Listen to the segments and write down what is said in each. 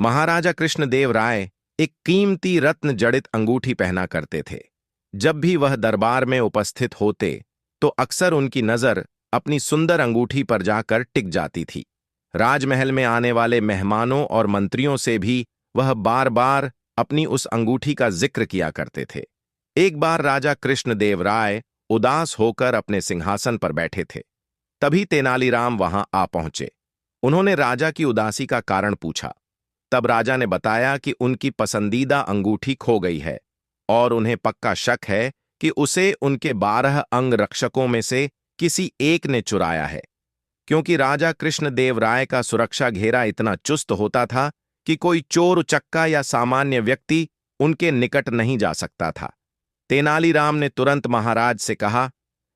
महाराजा कृष्णदेव राय एक कीमती रत्न जड़ित अंगूठी पहना करते थे। जब भी वह दरबार में उपस्थित होते तो अक्सर उनकी नजर अपनी सुंदर अंगूठी पर जाकर टिक जाती थी। राजमहल में आने वाले मेहमानों और मंत्रियों से भी वह बार बार अपनी उस अंगूठी का जिक्र किया करते थे। एक बार राजा कृष्णदेव राय उदास होकर अपने सिंहासन पर बैठे थे। तभी तेनालीराम वहां आ पहुंचे। उन्होंने राजा की उदासी का कारण पूछा। तब राजा ने बताया कि उनकी पसंदीदा अंगूठी खो गई है और उन्हें पक्का शक है कि उसे उनके 12 अंगरक्षकों में से किसी एक ने चुराया है। क्योंकि राजा कृष्णदेव राय का सुरक्षा घेरा इतना चुस्त होता था कि कोई चोर उचक्का या सामान्य व्यक्ति उनके निकट नहीं जा सकता था। तेनालीराम ने तुरंत महाराज से कहा,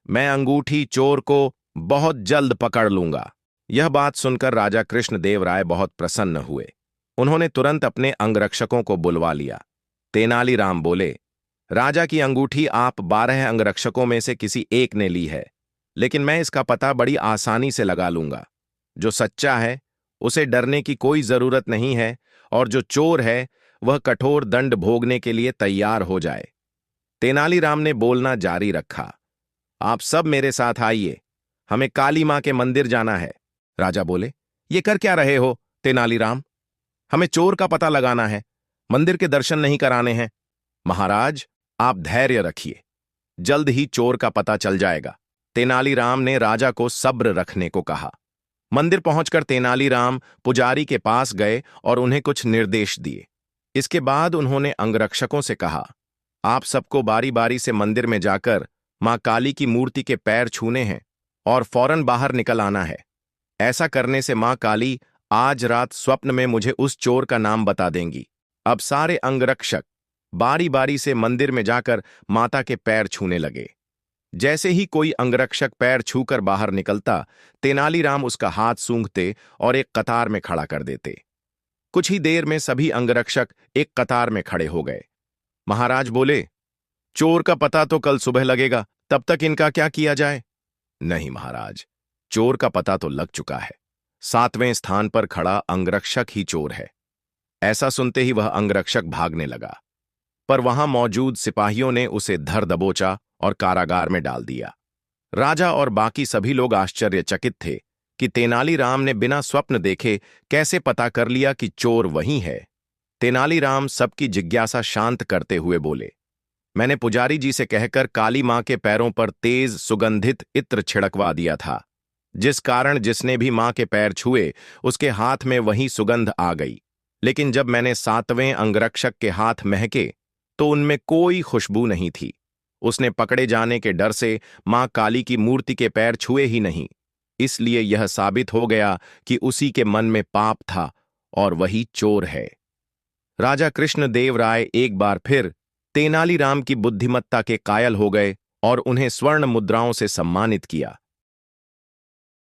मैं अंगूठी चोर को बहुत जल्द पकड़ लूंगा। यह बात सुनकर राजा कृष्णदेव राय बहुत प्रसन्न हुए। उन्होंने तुरंत अपने अंगरक्षकों को बुलवा लिया। तेनालीराम बोले, राजा की अंगूठी आप 12 अंगरक्षकों में से किसी एक ने ली है, लेकिन मैं इसका पता बड़ी आसानी से लगा लूंगा। जो सच्चा है उसे डरने की कोई जरूरत नहीं है, और जो चोर है वह कठोर दंड भोगने के लिए तैयार हो जाए। तेनालीराम ने बोलना जारी रखा, आप सब मेरे साथ आइए, हमें काली मां के मंदिर जाना है। राजा बोले, ये कर क्या रहे हो तेनालीराम? हमें चोर का पता लगाना है, मंदिर के दर्शन नहीं कराने हैं। महाराज, आप धैर्य रखिए, जल्द ही चोर का पता चल जाएगा। तेनालीराम ने राजा को सब्र रखने को कहा। मंदिर पहुंचकर तेनालीराम पुजारी के पास गए और उन्हें कुछ निर्देश दिए। इसके बाद उन्होंने अंगरक्षकों से कहा, आप सबको बारी बारी से मंदिर में जाकर मां काली की मूर्ति के पैर छूने हैं और फौरन बाहर निकल आना है। ऐसा करने से मां काली आज रात स्वप्न में मुझे उस चोर का नाम बता देंगी। अब सारे अंगरक्षक बारी बारी से मंदिर में जाकर माता के पैर छूने लगे। जैसे ही कोई अंगरक्षक पैर छूकर बाहर निकलता, तेनालीराम उसका हाथ सूंघते और एक कतार में खड़ा कर देते। कुछ ही देर में सभी अंगरक्षक एक कतार में खड़े हो गए। महाराज बोले, चोर का पता तो कल सुबह लगेगा, तब तक इनका क्या किया जाए? नहीं महाराज, चोर का पता तो लग चुका है। 7वें स्थान पर खड़ा अंगरक्षक ही चोर है। ऐसा सुनते ही वह अंगरक्षक भागने लगा, पर वहां मौजूद सिपाहियों ने उसे धर दबोचा और कारागार में डाल दिया। राजा और बाकी सभी लोग आश्चर्यचकित थे कि तेनालीराम ने बिना स्वप्न देखे कैसे पता कर लिया कि चोर वही है। तेनालीराम सबकी जिज्ञासा शांत करते हुए बोले, मैंने पुजारी जी से कहकर काली मां के पैरों पर तेज सुगंधित इत्र छिड़कवा दिया था, जिस कारण जिसने भी मां के पैर छुए उसके हाथ में वही सुगंध आ गई। लेकिन जब मैंने 7वें अंगरक्षक के हाथ महके तो उनमें कोई खुशबू नहीं थी। उसने पकड़े जाने के डर से मां काली की मूर्ति के पैर छुए ही नहीं। इसलिए यह साबित हो गया कि उसी के मन में पाप था और वही चोर है। राजा कृष्णदेव राय एक बार फिर तेनालीराम की बुद्धिमत्ता के कायल हो गए और उन्हें स्वर्ण मुद्राओं से सम्मानित किया।